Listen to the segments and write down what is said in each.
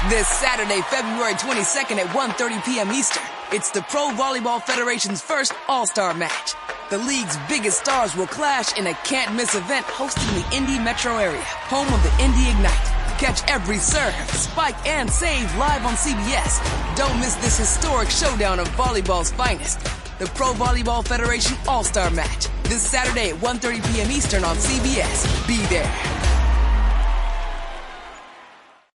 This Saturday, February 22nd at 1:30 p.m. Eastern, it's the Pro Volleyball Federation's first All-Star match. The league's biggest stars will clash in a can't-miss event hosting the Indy metro area, home of the Indy Ignite. Catch every serve, spike, and save live on CBS. Don't miss this historic showdown of volleyball's finest. The Pro Volleyball Federation All-Star Match. This Saturday at 1:30 p.m. Eastern on CBS. Be there.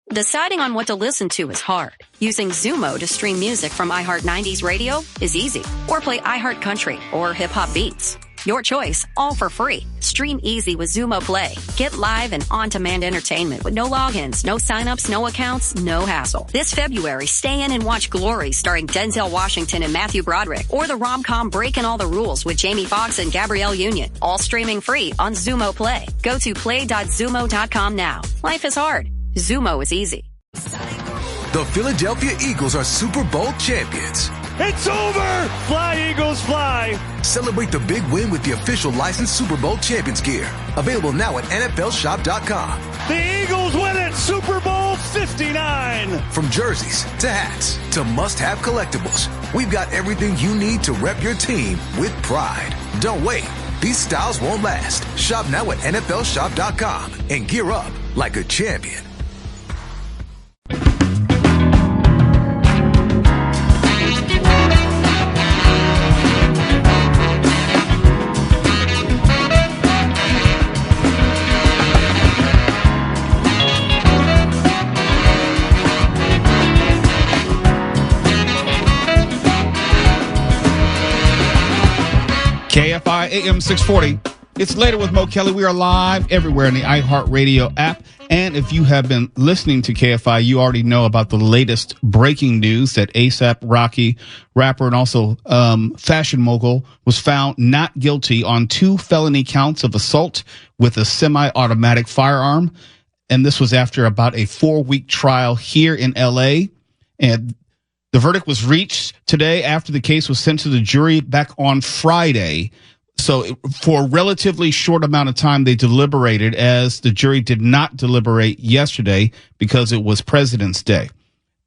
Deciding on what to listen to is hard. Using Zumo to stream music from iHeartRadio is easy. Or play iHeartCountry or hip-hop beats. Your choice, all for free. Stream easy with Zumo Play. Get live and on-demand entertainment with no logins, no signups, no accounts, no hassle. This February, stay in and watch Glory starring Denzel Washington and Matthew Broderick, or the rom-com Breaking All the Rules with Jamie Foxx and Gabrielle Union. All streaming free on Zumo Play. Go to play.zumo.com now. Life is hard. Zumo is easy. The Philadelphia Eagles are Super Bowl champions. It's over! Fly, Eagles, fly! Celebrate the big win with the official licensed Super Bowl champions gear. Available now at NFLshop.com. The Eagles win it! Super Bowl 59! From jerseys to hats to must-have collectibles, we've got everything you need to rep your team with pride. Don't wait. These styles won't last. Shop now at NFLshop.com and gear up like a champion. KFI AM 640. It's Later with Mo Kelly. We are live everywhere in the iHeartRadio app. And if you have been listening to KFI, you already know about the latest breaking news that A$AP Rocky, rapper and also fashion mogul, was found not guilty on 2 felony counts of assault with a semi-automatic firearm. And this was after about a 4-week trial here in L.A. And the verdict was reached today after the case was sent to the jury back on Friday. So for a relatively short amount of time, they deliberated, as the jury did not deliberate yesterday because it was President's Day.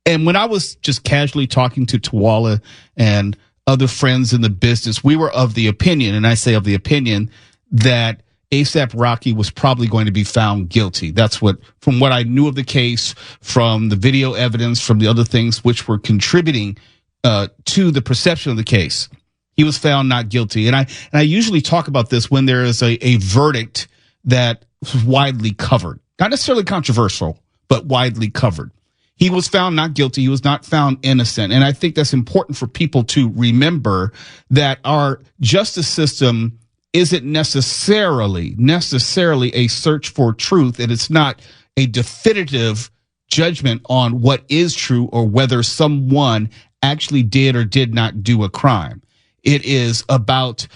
And when I was just casually talking to Tawala and other friends in the business, we were of the opinion, and I say of the opinion, that A$AP Rocky was probably going to be found guilty. That's what, from what I knew of the case, from the video evidence, from the other things which were contributing to the perception of the case. He was found not guilty. And I usually talk about this when there is a verdict that was widely covered. Not necessarily controversial, but widely covered. He was found not guilty. He was not found innocent. And I think that's important for people to remember, that our justice system isn't necessarily a search for truth, and it's not a definitive judgment on what is true or whether someone actually did or did not do a crime. It is about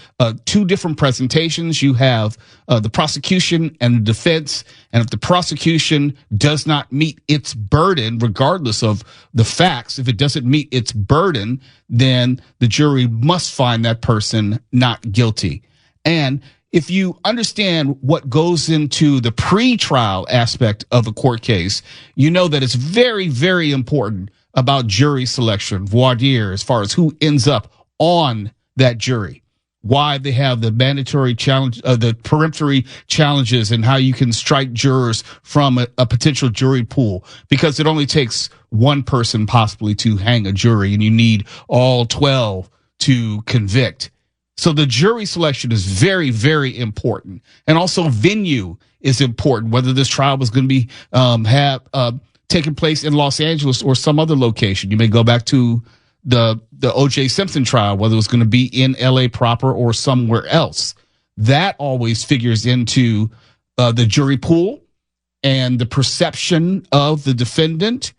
2 different presentations. You have the prosecution and the defense, and if the prosecution does not meet its burden, regardless of the facts, if it doesn't meet its burden, then the jury must find that person not guilty. And if you understand what goes into the pre-trial aspect of a court case, you know that it's very, very important about jury selection, voir dire, as far as who ends up on that jury, why they have the mandatory challenge, the peremptory challenges, and how you can strike jurors from a potential jury pool, because it only takes one person possibly to hang a jury, and you need all 12 to convict. So the jury selection is very, very important. And also venue is important, whether this trial was going to be taking place in Los Angeles or some other location. You may go back to the O.J. Simpson trial, whether it was going to be in L.A. proper or somewhere else. That always figures into the jury pool and the perception of the defendant,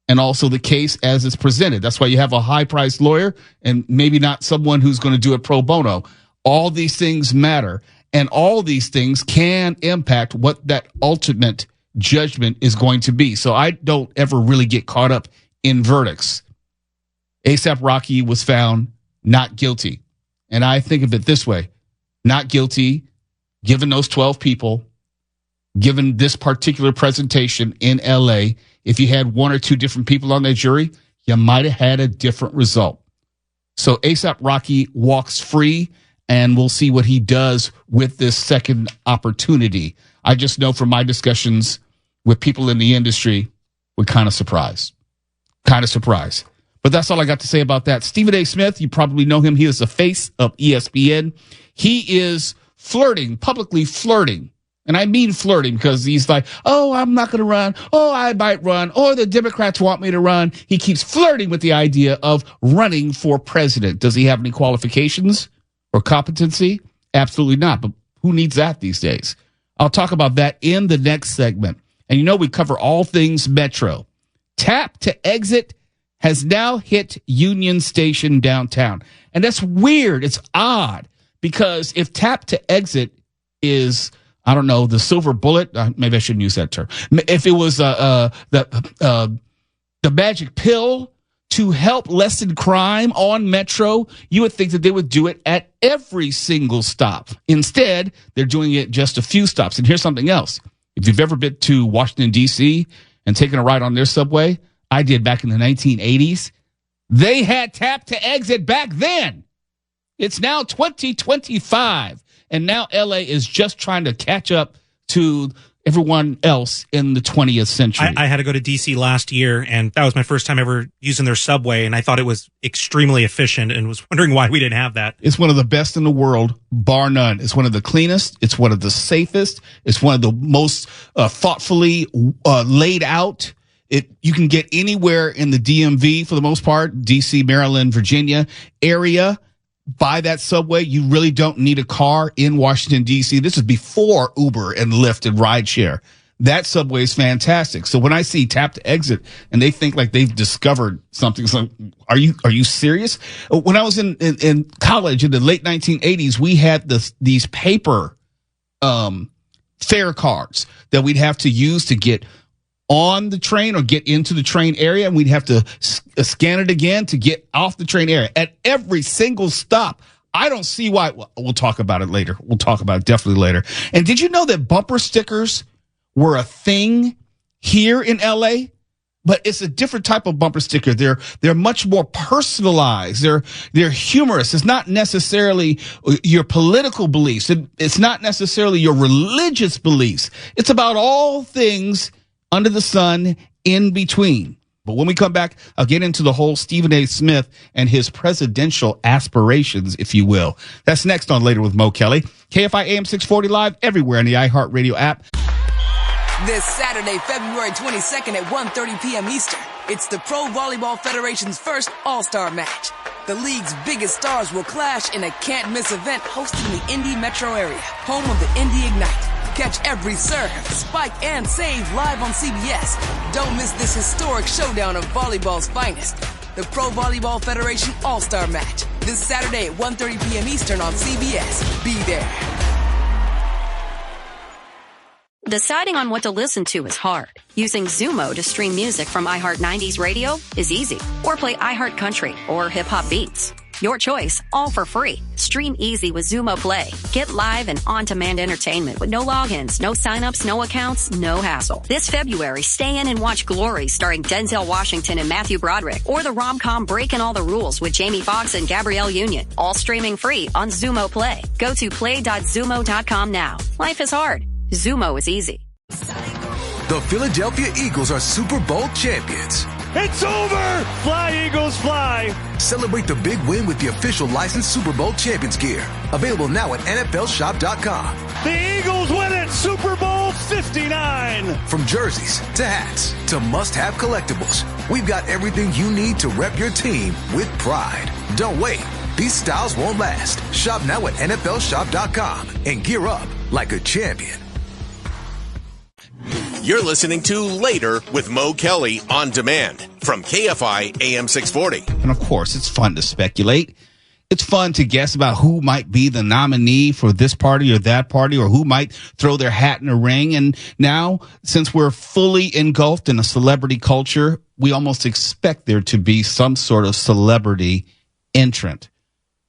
and also the case as it's presented. That's why you have a high-priced lawyer and maybe not someone who's going to do it pro bono. All these things matter, and all these things can impact what that ultimate judgment is going to be. So I don't ever really get caught up in verdicts. A$AP Rocky was found not guilty. And I think of it this way: not guilty, given those 12 people, given this particular presentation in L.A., if you had one or two different people on that jury, you might have had a different result. So A$AP Rocky walks free, and we'll see what he does with this second opportunity. I just know from my discussions with people in the industry, we're kind of surprised. But that's all I got to say about that. Stephen A. Smith, you probably know him. He is the face of ESPN. He is publicly flirting. And I mean flirting because he's like, oh, I'm not going to run. Oh, I might run. Or the Democrats want me to run. He keeps flirting with the idea of running for president. Does he have any qualifications or competency? Absolutely not. But who needs that these days? I'll talk about that in the next segment. And we cover all things Metro. Tap to exit has now hit Union Station downtown. And that's weird. It's odd because if tap to exit is, I don't know, the silver bullet, maybe I shouldn't use that term. If it was the magic pill to help lessen crime on Metro, you would think that they would do it at every single stop. Instead, they're doing it just a few stops. And here's something else. If you've ever been to Washington, D.C. and taken a ride on their subway, I did back in the 1980s. They had tap to exit back then. It's now 2025. And now LA is just trying to catch up to everyone else in the 20th century. I had to go to D.C. last year, and that was my first time ever using their subway, and I thought it was extremely efficient and was wondering why we didn't have that. It's one of the best in the world, bar none. It's one of the cleanest. It's one of the safest. It's one of the most thoughtfully laid out. You can get anywhere in the DMV for the most part, D.C., Maryland, Virginia area. By that subway, you really don't need a car in Washington, D.C. This is before Uber and Lyft and rideshare. That subway is fantastic. So when I see tap to exit and they think like they've discovered something, it's like, are you serious? When I was in college in the late 1980s, we had these paper fare cards that we'd have to use to get on the train or get into the train area, and we'd have to scan it again to get off the train area at every single stop. I don't see why. We'll talk about it later. We'll talk about it definitely later. And did you know that bumper stickers were a thing here in LA? But it's a different type of bumper sticker. They're much more personalized. They're humorous. It's not necessarily your political beliefs. It's not necessarily your religious beliefs. It's about all things under the sun, in between. But when we come back, I'll get into the whole Stephen A. Smith and his presidential aspirations, if you will. That's next on Later with Mo Kelly. KFI AM 640 live everywhere in the iHeartRadio app. This Saturday, February 22nd at 1:30 p.m. Eastern, it's the Pro Volleyball Federation's first All-Star match. The league's biggest stars will clash in a can't-miss event hosted in the Indy metro area, home of the Indy Ignite. Catch every serve, spike, and save live on CBS. Don't miss this historic showdown of volleyball's finest. The Pro Volleyball Federation All-Star Match. This Saturday at 1:30 p.m. Eastern on CBS. Be there. Deciding on what to listen to is hard. Using Zumo to stream music from iHeart90's radio is easy. Or play iHeart Country or Hip Hop Beats. Your choice, all for free. Stream easy with Zumo Play. Get live and on-demand entertainment with no logins, no signups, no accounts, no hassle. This February, stay in and watch Glory starring Denzel Washington and Matthew Broderick, or the rom-com Breaking All the Rules with Jamie Foxx and Gabrielle Union. All streaming free on Zumo Play. Go to play.zumo.com now. Life is hard. Zumo is easy. The Philadelphia Eagles are Super Bowl champions. It's over! Fly, Eagles, fly! Celebrate the big win with the official licensed Super Bowl champions gear. Available now at NFLshop.com. The Eagles win it! Super Bowl 59! From jerseys to hats to must-have collectibles, we've got everything you need to rep your team with pride. Don't wait. These styles won't last. Shop now at NFLshop.com and gear up like a champion. You're listening to Later with Mo Kelly on demand from KFI AM 640. And of course, it's fun to speculate. It's fun to guess about who might be the nominee for this party or that party, or who might throw their hat in a ring. And now, since we're fully engulfed in a celebrity culture, we almost expect there to be some sort of celebrity entrant.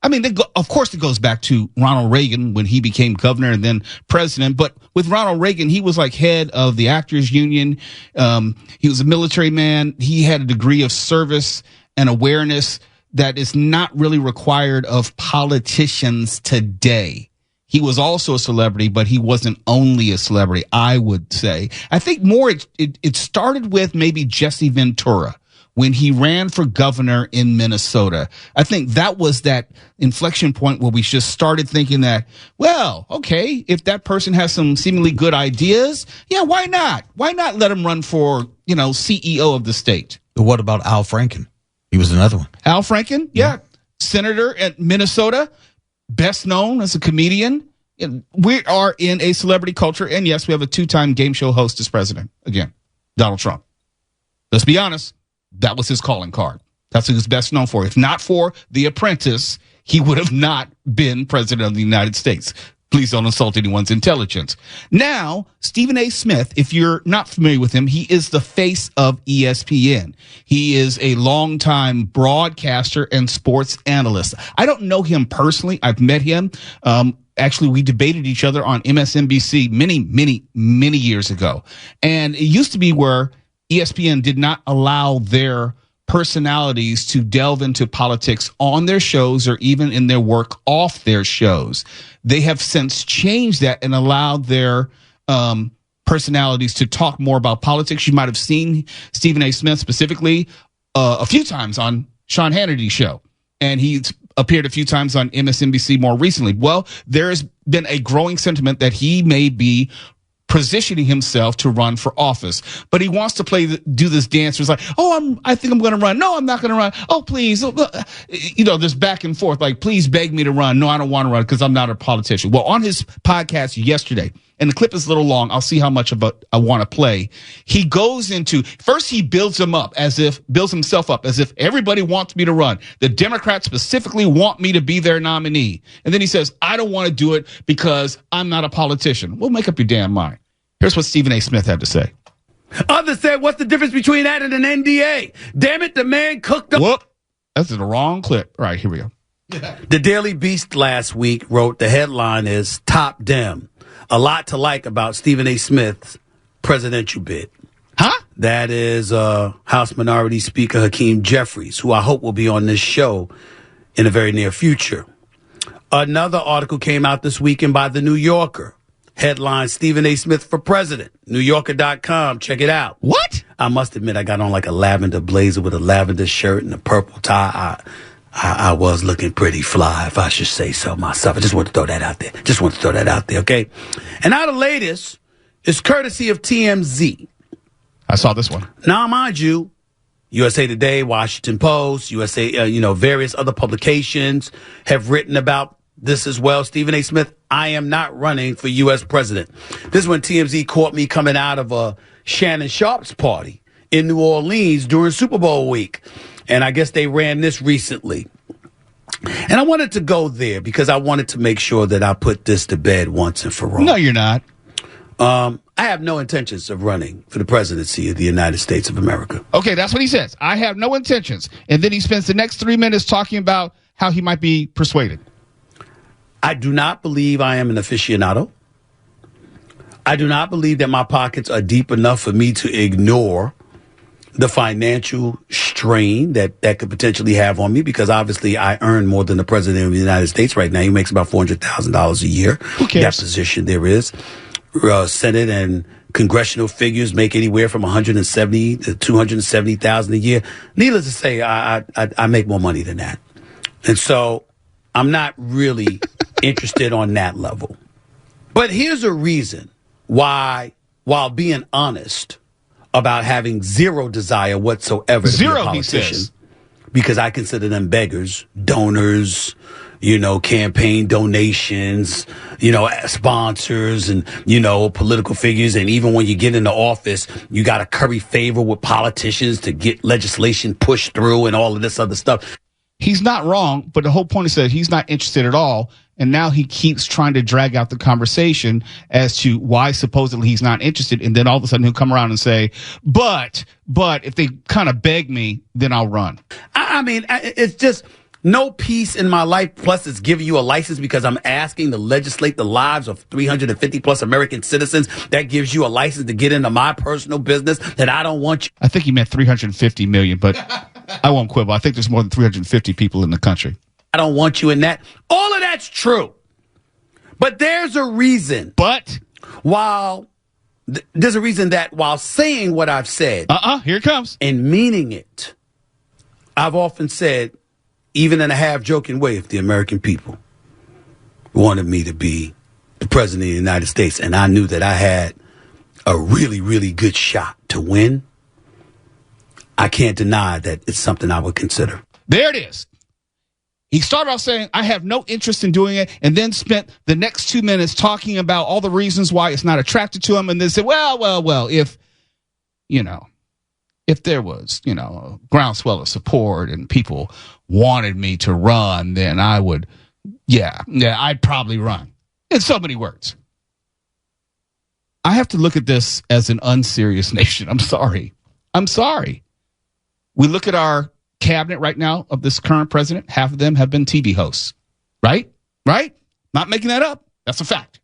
I mean, of course it goes back to Ronald Reagan when he became governor and then president. But with Ronald Reagan, he was like head of the Actors Union. He was a military man. He had a degree of service and awareness that is not really required of politicians today. He was also a celebrity, but he wasn't only a celebrity, I would say. I think more it started with maybe Jesse Ventura when he ran for governor in Minnesota. I think that was that inflection point where we just started thinking that, well, okay, if that person has some seemingly good ideas, yeah, why not? Why not let him run for, CEO of the state? But what about Al Franken? He was another one. Al Franken, yeah. Senator at Minnesota, best known as a comedian. We are in a celebrity culture, and yes, we have a 2-time game show host as president. Again, Donald Trump. Let's be honest. That was his calling card. That's what he was best known for. If not for The Apprentice, he would have not been president of the United States. Please don't insult anyone's intelligence. Now, Stephen A. Smith, if you're not familiar with him, he is the face of ESPN. He is a longtime broadcaster and sports analyst. I don't know him personally. I've met him. Actually, we debated each other on MSNBC many years ago. And it used to be where ESPN did not allow their personalities to delve into politics on their shows or even in their work off their shows. They have since changed that and allowed their personalities to talk more about politics. You might have seen Stephen A. Smith specifically a few times on Sean Hannity's show, and he's appeared a few times on MSNBC more recently. Well, there's been a growing sentiment that he may be positioning himself to run for office, but he wants to do this dance. It's like, I think I'm going to run. No, I'm not going to run. Oh, please. This back and forth, like, please beg me to run. No, I don't want to run because I'm not a politician. Well, on his podcast yesterday, and the clip is a little long, I'll see how much of it I want to play. He goes into, first he builds himself up as if everybody wants me to run. The Democrats specifically want me to be their nominee. And then he says, I don't want to do it because I'm not a politician. Well, make up your damn mind. Here's what Stephen A. Smith had to say. Others said, what's the difference between that and an NDA? Damn it, the man cooked up. Whoop. That's the wrong clip. All right, here we go. The Daily Beast last week wrote the headline is Top Dem. A lot to like about Stephen A. Smith's presidential bid. Huh? That is House Minority Speaker Hakeem Jeffries, who I hope will be on this show in the very near future. Another article came out this weekend by The New Yorker. Headline, Stephen A. Smith for president. NewYorker.com. Check it out. What? I must admit, I got on like a lavender blazer with a lavender shirt and a purple tie. I was looking pretty fly, if I should say so myself. I just want to throw that out there. Okay? And now the latest is courtesy of TMZ. I saw this one. Now, mind you, USA Today, Washington Post, various other publications have written about this as well. Stephen A. Smith, I am not running for U.S. president. This is when TMZ caught me coming out of a Shannon Sharp's party in New Orleans during Super Bowl week. And I guess they ran this recently. And I wanted to go there because I wanted to make sure that I put this to bed once and for all. No, you're not. I have no intentions of running for the presidency of the United States of America. Okay, that's what he says. I have no intentions. And then he spends the next 3 minutes talking about how he might be persuaded. I do not believe I am an aficionado. I do not believe that my pockets are deep enough for me to ignore the financial strain that could potentially have on me, because obviously I earn more than the president of the United States right now. He makes about $400,000 a year. Who cares? That position there is. Senate and congressional figures make anywhere from $170,000 to $270,000 a year. Needless to say, I make more money than that. And so I'm not really interested on that level. But here's a reason why, while being honest about having zero desire whatsoever to be a politician, because I consider them beggars, donors, campaign donations, sponsors and, political figures. And even when you get into office, you got to curry favor with politicians to get legislation pushed through and all of this other stuff. He's not wrong, but the whole point is that he's not interested at all. And now he keeps trying to drag out the conversation as to why supposedly he's not interested. And then all of a sudden he'll come around and say, but if they kind of beg me, then I'll run. I mean, it's just No peace in my life. Plus, it's giving you a license because I'm asking to legislate the lives of 350 plus American citizens. That gives you a license to get into my personal business that I don't want you. I think he meant 350 million, but I won't quibble. I think there's more than 350 people in the country. I don't want you in that. All of that's true. But there's a reason. But there's a reason that while saying what I've said. Here it comes. And meaning it, I've often said, even in a half-joking way, if the American people wanted me to be the president of the United States and I knew that I had a really, really good shot to win, I can't deny that it's something I would consider. There it is. He started off saying, I have no interest in doing it, and then spent the next 2 minutes talking about all the reasons why it's not attracted to him, and then said, well, if there was, a groundswell of support and people wanted me to run, then I would, I'd probably run. In so many words. I have to look at this as an unserious nation. I'm sorry. We look at our cabinet right now of this current president. Half of them have been TV hosts. Right? Not making that up. That's a fact.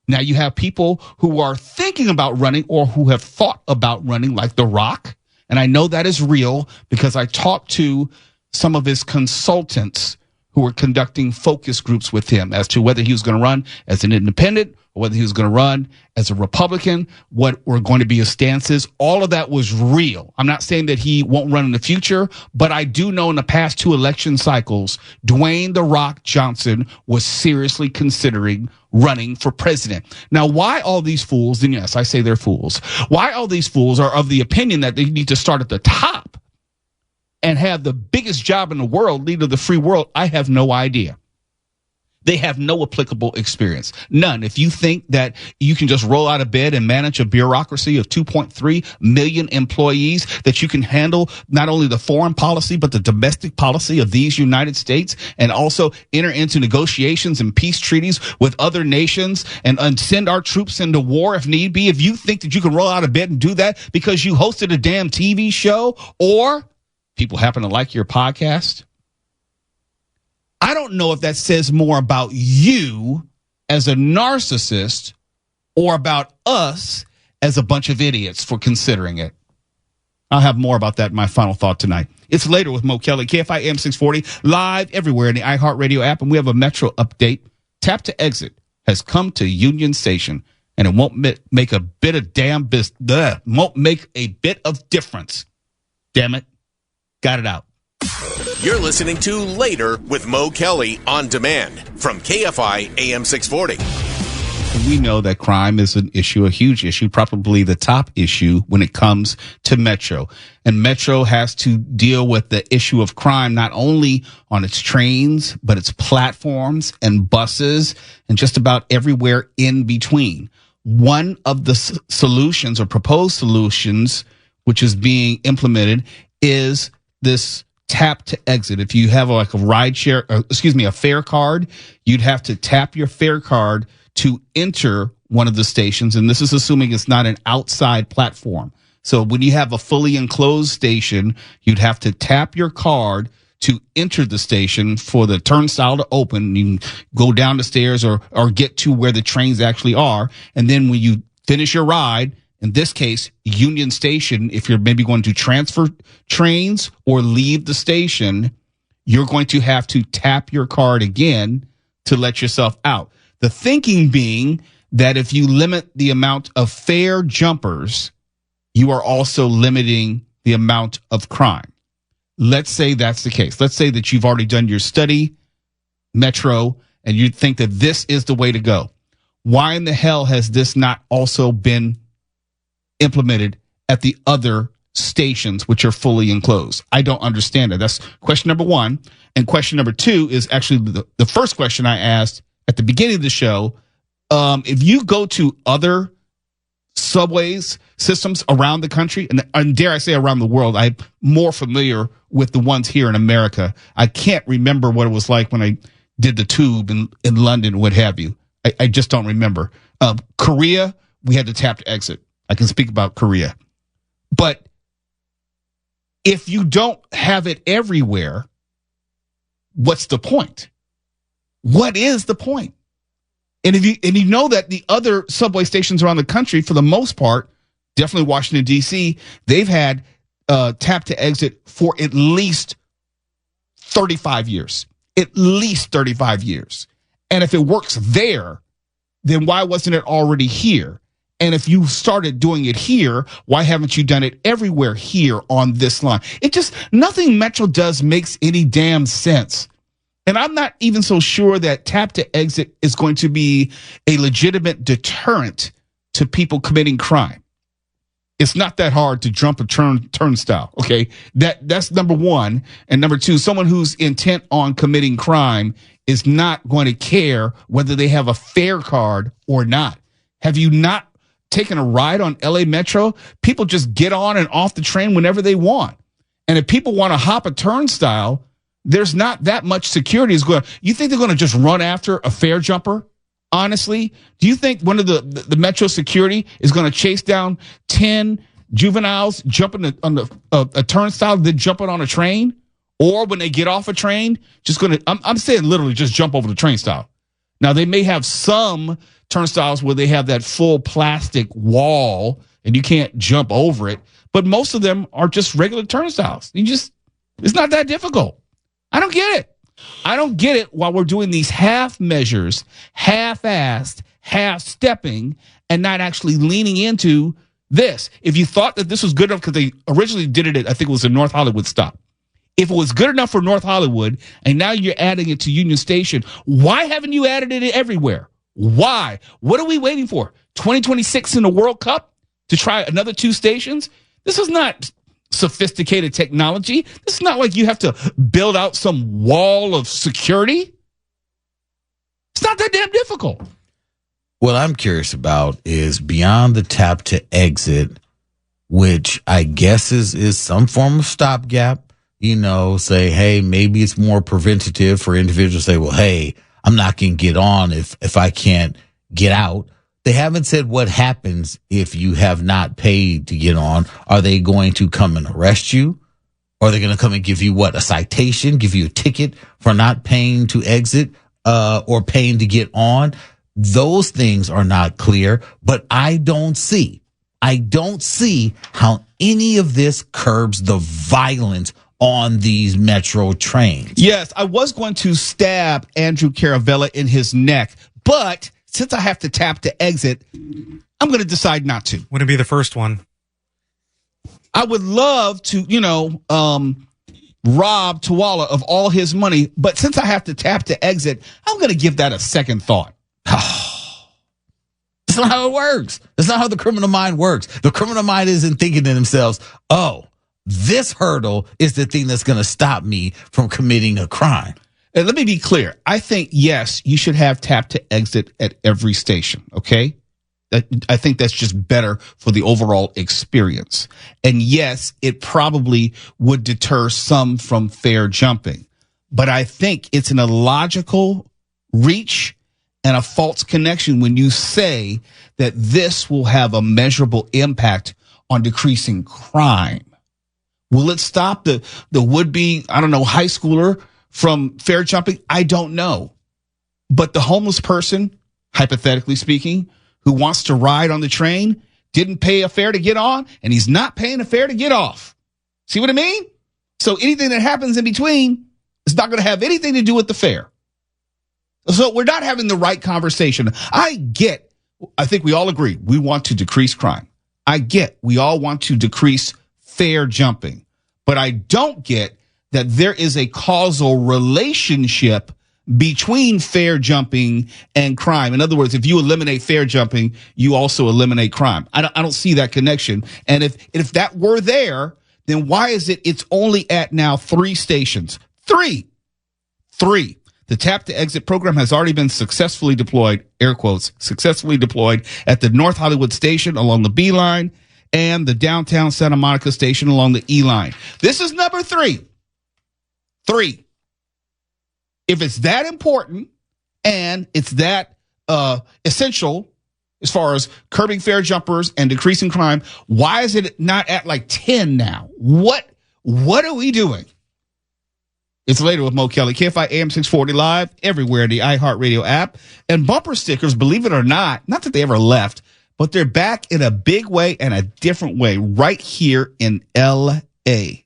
Now you have people who are thinking about running or who have thought about running, like The Rock. And I know that is real because I talked to some of his consultants who were conducting focus groups with him as to whether he was going to run as an independent or whether he was going to run as a Republican, what were going to be his stances. All of that was real. I'm not saying that he won't run in the future, but I do know in the past 2 election cycles, Dwayne "The Rock" Johnson was seriously considering running for president. Now, why all these fools, and yes, I say they're fools, why all these fools are of the opinion that they need to start at the top and have the biggest job in the world, leader of the free world, I have no idea. They have no applicable experience. None. If you think that you can just roll out of bed and manage a bureaucracy of 2.3 million employees, that you can handle not only the foreign policy, but the domestic policy of these United States, and also enter into negotiations and peace treaties with other nations and send our troops into war if need be. If you think that you can roll out of bed and do that because you hosted a damn TV show or people happen to like your podcast, I don't know if that says more about you as a narcissist or about us as a bunch of idiots for considering it. I'll have more about that in my final thought tonight. It's later with Mo Kelly, KFI AM 640, live everywhere in the iHeartRadio app, and we have a Metro update. Tap to Exit has come to Union Station, and it won't make a bit of won't make a bit of difference. Damn it. Got it out. You're listening to Later with Mo Kelly on demand from KFI AM 640. We know that crime is an issue, a huge issue, probably the top issue when it comes to Metro. And Metro has to deal with the issue of crime not only on its trains, but its platforms and buses and just about everywhere in between. One of the solutions or proposed solutions, which is being implemented, is this tap to exit. If you have like a fare card, you'd have to tap your fare card to enter one of the stations. And this is assuming it's not an outside platform. So when you have a fully enclosed station, you'd have to tap your card to enter the station for the turnstile to open. You can go down the stairs or get to where the trains actually are. And then when you finish your ride, in this case, Union Station, if you're maybe going to transfer trains or leave the station, you're going to have to tap your card again to let yourself out. The thinking being that if you limit the amount of fare jumpers, you are also limiting the amount of crime. Let's say that's the case. Let's say that you've already done your study, Metro, and you think that this is the way to go. Why in the hell has this not also been implemented at the other stations which are fully enclosed? I don't understand it. That's question number one. And question number two is actually the first question I asked at the beginning of the show. If you go to other subways systems around the country, and dare I say around the world, I'm more familiar with the ones here in America. I can't remember what it was like when I did the tube in London, what have you. I just don't remember. Korea, we had to tap to exit. I can speak about Korea. But if you don't have it everywhere, what's the point? What is the point? And you know that the other subway stations around the country, for the most part, definitely Washington, D.C., they've had tap to exit for at least 35 years. At least 35 years. And if it works there, then why wasn't it already here? And if you started doing it here, why haven't you done it everywhere here on this line? Nothing Metro does makes any damn sense. And I'm not even so sure that tap to exit is going to be a legitimate deterrent to people committing crime. It's not that hard to jump a turnstile, okay? That's number one. And number two, someone who's intent on committing crime is not going to care whether they have a fare card or not. Have you not taken a ride on LA Metro? People just get on and off the train whenever they want. And if people want to hop a turnstile, there's not that much security is going. You think they're going to just run after a fare jumper? Honestly, do you think one of the Metro security is going to chase down 10 juveniles jumping on a turnstile, then jumping on a train? Or when they get off a train, just going to, I'm saying literally just jump over the train stile. Now, they may have some turnstiles where they have that full plastic wall and you can't jump over it. But most of them are just regular turnstiles. It's not that difficult. I don't get it. I don't get it while we're doing these half measures, half-assed, half-stepping, and not actually leaning into this. If you thought that this was good enough, because they originally did it at, I think it was a North Hollywood stop. If it was good enough for North Hollywood, and now you're adding it to Union Station, why haven't you added it everywhere? Why? What are we waiting for? 2026 in the World Cup to try another 2 stations? This is not sophisticated technology. It's not like you have to build out some wall of security. It's not that damn difficult. What I'm curious about is beyond the tap to exit, which I guess is some form of stopgap, say, hey, maybe it's more preventative for individuals to say, well, hey, I'm not going to get on if I can't get out. They haven't said what happens if you have not paid to get on. Are they going to come and arrest you? Or are they going to come and give you a citation, give you a ticket for not paying to exit, or paying to get on? Those things are not clear, but I don't see how any of this curbs the violence on these Metro trains. Yes, I was going to stab Andrew Caravella in his neck, but since I have to tap to exit, I'm going to decide not to. Wouldn't be the first one. I would love to, rob Tawala of all his money, but since I have to tap to exit, I'm going to give that a second thought. That's not how it works. That's not how the criminal mind works. The criminal mind isn't thinking to themselves, oh, this hurdle is the thing that's going to stop me from committing a crime. And let me be clear. I think, yes, you should have tap to exit at every station, okay? I think that's just better for the overall experience. And yes, it probably would deter some from fare jumping. But I think it's an illogical reach and a false connection when you say that this will have a measurable impact on decreasing crime. Will it stop the would-be, high schooler from fare jumping? I don't know. But the homeless person, hypothetically speaking, who wants to ride on the train, didn't pay a fare to get on, and he's not paying a fare to get off. See what I mean? So anything that happens in between is not going to have anything to do with the fare. So we're not having the right conversation. I think we all agree we want to decrease crime. We all want to decrease fare jumping. But I don't get that there is a causal relationship between fare jumping and crime. In other words, if you eliminate fare jumping, you also eliminate crime. I don't see that connection. And if that were there, then why is it's only at now 3 stations? 3. The tap to exit program has already been successfully deployed, air quotes, successfully deployed at the North Hollywood station along the B line and the downtown Santa Monica station along the E line. This is number 3. 3. If it's that important and it's that essential as far as curbing fare jumpers and decreasing crime, why is it not at like 10 now? What are we doing? It's later with Mo Kelly. KFI AM 640 live everywhere in the iHeartRadio app. And bumper stickers, believe it or not that they ever left, but they're back in a big way and a different way right here in L.A.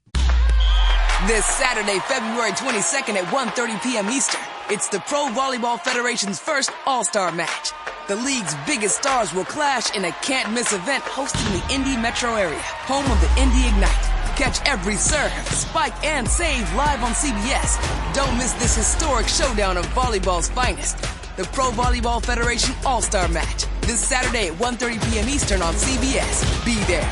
This Saturday, February 22nd at 1:30 p.m. Eastern, it's the Pro Volleyball Federation's first All-Star match. The league's biggest stars will clash in a can't-miss event hosted in the Indy metro area, home of the Indy Ignite. Catch every serve, spike, and save live on CBS. Don't miss this historic showdown of volleyball's finest. The Pro Volleyball Federation All-Star Match. This Saturday at 1:30 p.m. Eastern on CBS. Be there.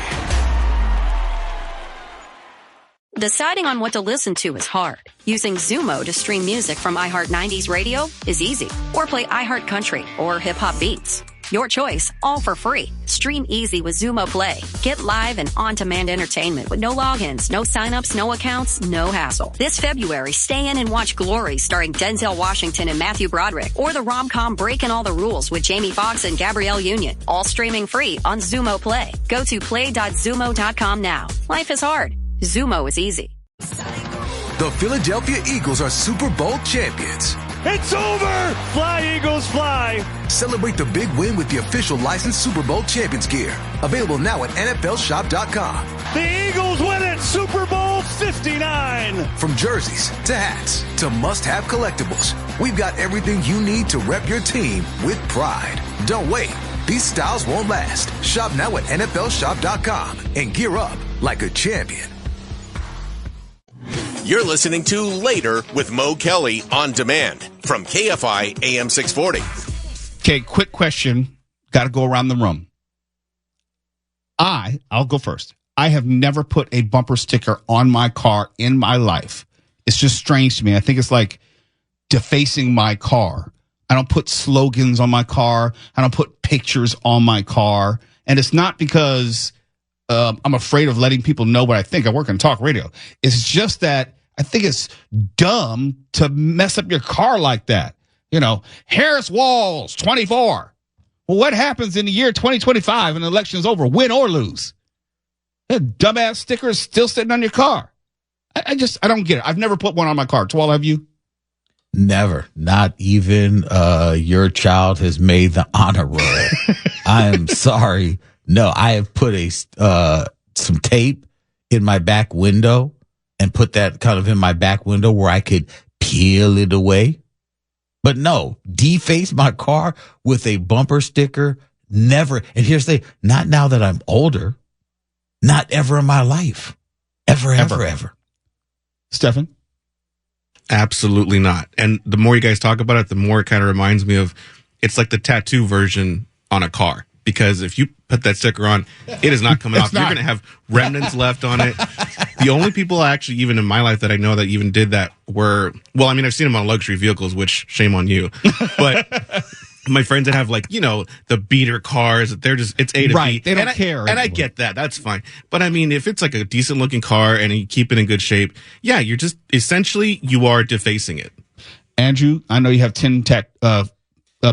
Deciding on what to listen to is hard. Using Zumo to stream music from iHeart90's radio is easy. Or play iHeart Country or Hip Hop Beats. Your choice, all for free. Stream easy with Zumo Play. Get live and on-demand entertainment with no logins, no signups, no accounts, no hassle. This February, stay in and watch Glory starring Denzel Washington and Matthew Broderick, or the rom-com Breaking All the Rules with Jamie Foxx and Gabrielle Union. All streaming free on Zumo Play. Go to play.zumo.com now. Life is hard. Zumo is easy. The Philadelphia Eagles are Super Bowl champions. It's over! Fly, Eagles, fly! Celebrate the big win with the official licensed Super Bowl champions gear. Available now at NFLshop.com. The Eagles win it! Super Bowl 59! From jerseys to hats to must-have collectibles, we've got everything you need to rep your team with pride. Don't wait. These styles won't last. Shop now at NFLshop.com and gear up like a champion. You're listening to Later with Mo Kelly on demand from KFI AM 640. Okay, quick question. Got to go around the room. I'll go first. I have never put a bumper sticker on my car in my life. It's just strange to me. I think it's like defacing my car. I don't put slogans on my car. I don't put pictures on my car. And it's not because I'm afraid of letting people know what I think. I work in talk radio. It's just that I think it's dumb to mess up your car like that. You know, Harris Walls, 24. Well, what happens in the year 2025 when the election's over, win or lose? That dumbass sticker is still sitting on your car. I don't get it. I've never put one on my car. Twal, have you? Never. Not even your child has made the honor roll. I am sorry. No, I have put some tape in my back window and put that kind of in my back window where I could peel it away. But no, deface my car with a bumper sticker, never. And here's the thing, not now that I'm older, not ever in my life. Ever. Stefan? Absolutely not. And the more you guys talk about it, the more it kind of reminds me of, it's like the tattoo version on a car. Because if you put that sticker on, it is not coming off. You're going to have remnants left on it. The only people actually, even in my life, that I know that even did that were, well, I mean, I've seen them on luxury vehicles, which shame on you. But my friends that have, like, you know, the beater cars, they're just, it's A to right. B. They don't care. And I get that. That's fine. But I mean, if it's like a decent looking car and you keep it in good shape, yeah, you're just, essentially, you are defacing it. Andrew, I know you have 10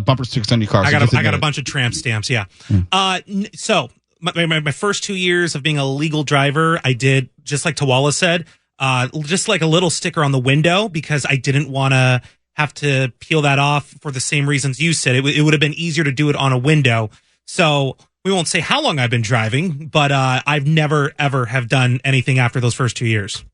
bumper stickers on your car. I got a bunch of tramp stamps. Yeah. So my first 2 years of being a legal driver, I did, just like Tawala said, just like a little sticker on the window, because I didn't want to have to peel that off for the same reasons you said. It would have been easier to do it on a window. So we won't say how long I've been driving, but I've never, ever have done anything after those first 2 years.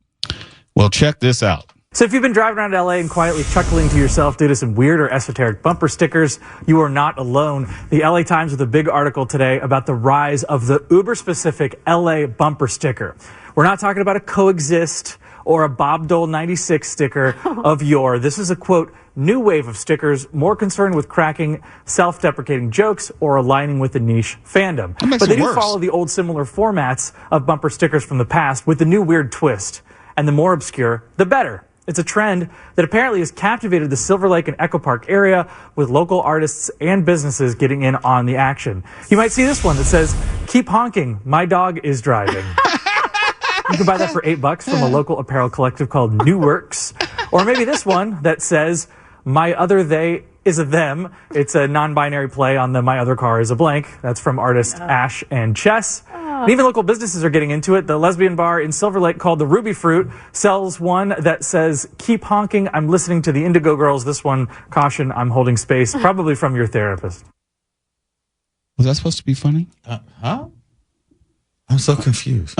Well, check this out. So if you've been driving around LA and quietly chuckling to yourself due to some weird or esoteric bumper stickers, you are not alone. The LA Times with a big article today about the rise of the uber-specific LA bumper sticker. We're not talking about a Coexist or a Bob Dole 96 sticker of yore. This is a, quote, new wave of stickers more concerned with cracking self-deprecating jokes or aligning with the niche fandom. But they do follow the old similar formats of bumper stickers from the past with the new weird twist. And the more obscure, the better. It's a trend that apparently has captivated the Silver Lake and Echo Park area, with local artists and businesses getting in on the action. You might see this one that says, "Keep honking, my dog is driving." You can buy that for $8 from a local apparel collective called New Works. Or maybe this one that says, "My other they is a them." It's a non-binary play on the "my other car is a blank." That's from artist Ash and Chess. And even local businesses are getting into it. The lesbian bar in Silver Lake called the Ruby Fruit sells one that says, "Keep honking, I'm listening to the Indigo Girls." This one, "Caution, I'm holding space," probably from your therapist. Was that supposed to be funny? Huh? I'm so confused.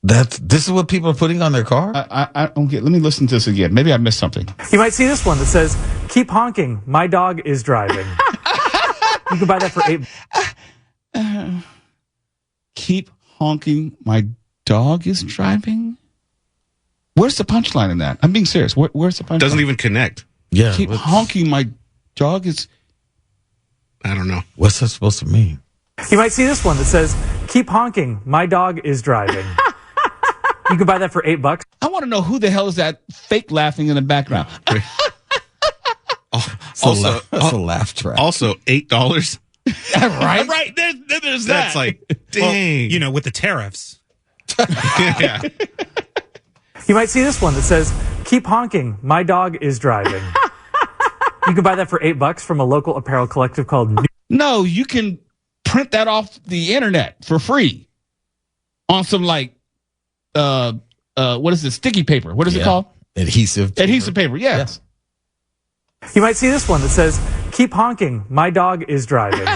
This is what people are putting on their car? I don't get. Let me listen to this again. Maybe I missed something. You might see this one that says, "Keep honking, my dog is driving." You can buy that for $8. Keep honking, my dog is driving. Where's the punchline in that? I'm being serious. Where's the punchline? Doesn't even connect. Yeah. Keep honking, my dog is. I don't know. What's that supposed to mean? You might see this one that says, "Keep honking, my dog is driving." You can buy that for $8. I want to know who the hell is that fake laughing in the background. Also, that's a laugh track. Also, $8. Right? Right. There's that. That's like, dang. Well, with the tariffs. Yeah. You might see this one that says, "Keep honking, my dog is driving." You can buy that for $8 from a local apparel collective called No, you can print that off the internet for free on some what is it? Sticky paper. What is it called? Adhesive paper. Yes. You might see this one that says, "Keep honking, my dog is driving."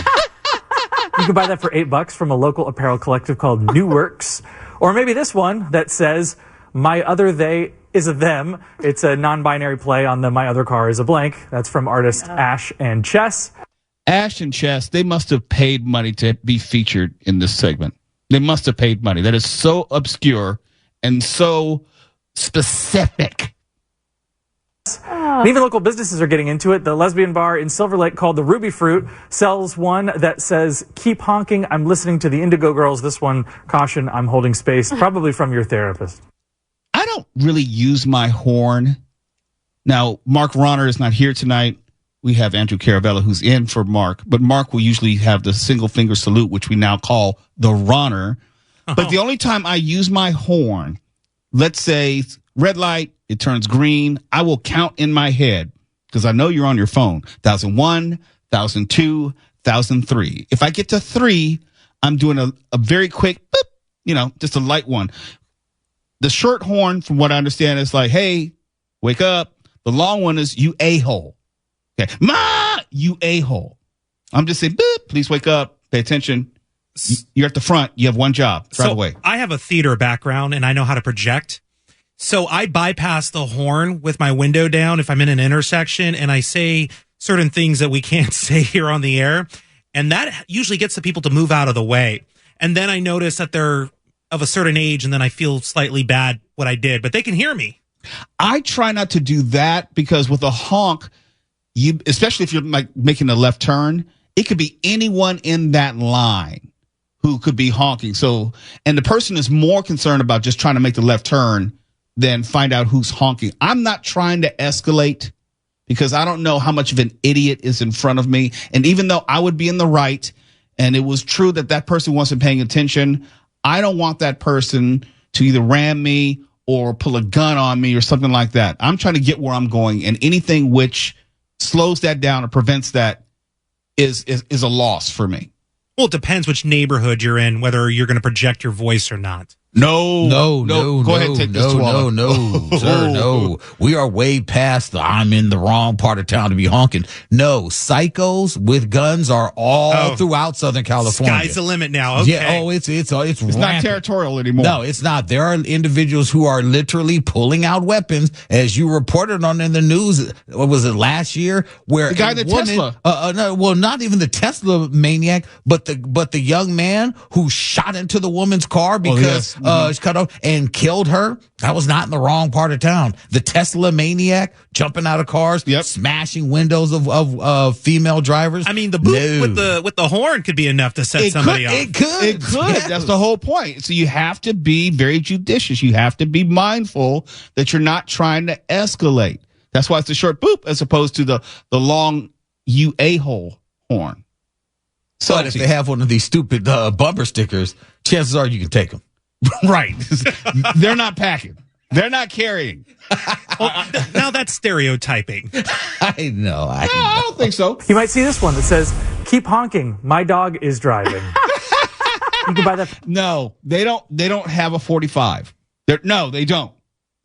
You can buy that for $8 from a local apparel collective called New Works. Or maybe this one that says, "My other they is a them." It's a non-binary play on the "my other car is a blank." That's from artist Ash and Chess. Ash and Chess, they must have paid money to be featured in this segment. They must have paid money. That is so obscure and so specific. And even local businesses are getting into it. The lesbian bar in Silver Lake called the Ruby Fruit sells one that says, "Keep honking, I'm listening to the Indigo Girls." This one, "Caution, I'm holding space," probably from your therapist. I don't really use my horn. Now, Mark Ronner is not here tonight. We have Andrew Caravella, who's in for Mark, but Mark will usually have the single finger salute, which we now call the Ronner. But the only time I use my horn, let's say red light, it turns green, I will count in my head because I know you're on your phone. 1,001, 1,002, 1,003. If I get to 3, I'm doing a very quick, boop, just a light one. The short horn, from what I understand, is like, "Hey, wake up." The long one is, "You a-hole." Okay. "Ma, you a-hole." I'm just saying, boop, please wake up, pay attention. You're at the front. You have one job. Drive away. I have a theater background and I know how to project. So I bypass the horn with my window down if I'm in an intersection and I say certain things that we can't say here on the air. And that usually gets the people to move out of the way. And then I notice that they're of a certain age and then I feel slightly bad what I did, but they can hear me. I try not to do that because with a honk, especially if you're like making a left turn, it could be anyone in that line who could be honking. So, and the person is more concerned about just trying to make the left turn than find out who's honking. I'm not trying to escalate because I don't know how much of an idiot is in front of me. And even though I would be in the right and it was true that that person wasn't paying attention, I don't want that person to either ram me or pull a gun on me or something like that. I'm trying to get where I'm going, and anything which slows that down or prevents that is a loss for me. Well, it depends which neighborhood you're in, whether you're going to project your voice or not. No. Go ahead and take this one. Sir, no. We are way past the "I'm in the wrong part of town to be honking." No, psychos with guns are all throughout Southern California. Sky's the limit now. Okay. Yeah. It's not territorial anymore. No, it's not. There are individuals who are literally pulling out weapons, as you reported on in the news. What was it, last year? Where the guy in the Tesla. Not even the Tesla maniac, but the young man who shot into the woman's car because she cut off and killed her. That was not in the wrong part of town. The Tesla maniac jumping out of cars, smashing windows of female drivers. I mean, the boot with the horn could be enough to set somebody off. It could. Yes. That's the whole point. So you have to be very judicious. You have to be mindful that you're not trying to escalate. That's why it's a short boop as opposed to the long "you a-hole" horn. So if they have one of these stupid bumper stickers, chances are you can take them. Right. They're not packing. They're not carrying. Well, now that's stereotyping. I know. I don't think so. You might see this one that says, "Keep honking, my dog is driving." You can buy that. No, they don't. They don't have a 45. No, they don't.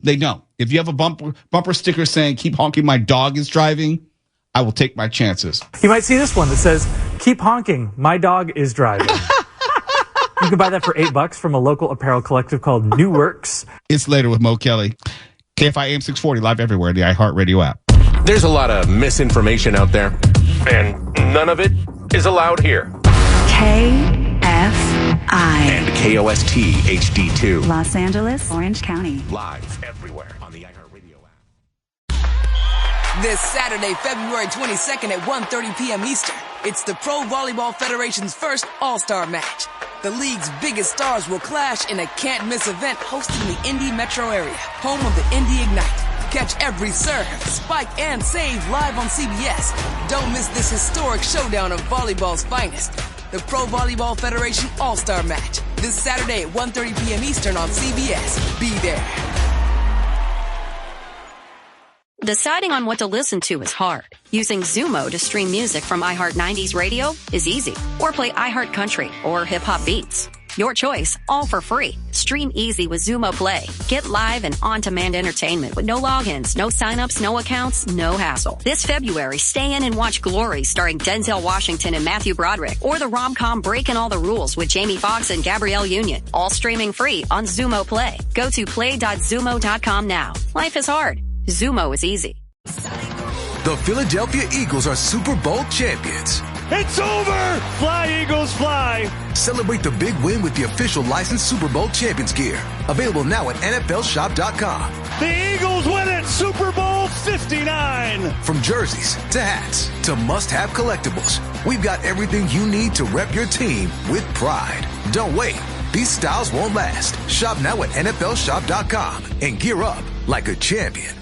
They don't. If you have a bumper sticker saying "Keep honking, my dog is driving," I will take my chances. You might see this one that says "Keep honking, my dog is driving." You can buy that for $8 from a local apparel collective called New Works. It's Later with Mo Kelly. KFI AM 640 live everywhere in the iHeartRadio app. There's a lot of misinformation out there, and none of it is allowed here. KFI And KOST HD2. Los Angeles, Orange County. Live everywhere on the iHeartRadio app. This Saturday, February 22nd at 1:30 p.m. Eastern, it's the Pro Volleyball Federation's first All-Star match. The league's biggest stars will clash in a can't-miss event hosted in the Indy metro area, home of the Indy Ignite. Catch every serve, spike, and save live on CBS. Don't miss this historic showdown of volleyball's finest. The Pro Volleyball Federation All-Star Match. This Saturday at 1:30 p.m. Eastern on CBS. Be there. Deciding on what to listen to is hard. Using Zumo to stream music from iHeart 90s Radio is easy. Or play iHeart Country or Hip Hop Beats. Your choice, all for free. Stream easy with Zumo Play. Get live and on-demand entertainment with no logins, no signups, no accounts, no hassle. This February, stay in and watch Glory starring Denzel Washington and Matthew Broderick, or the rom-com Breaking All the Rules with Jamie Foxx and Gabrielle Union. All streaming free on Zumo Play. Go to play.zumo.com now. Life is hard. Zumo is easy. The Philadelphia Eagles are Super Bowl champions. It's over! Fly, Eagles, fly! Celebrate the big win with the official licensed Super Bowl champions gear. Available now at NFLshop.com. The Eagles win it! Super Bowl 59! From jerseys to hats to must-have collectibles, we've got everything you need to rep your team with pride. Don't wait. These styles won't last. Shop now at NFLshop.com and gear up like a champion.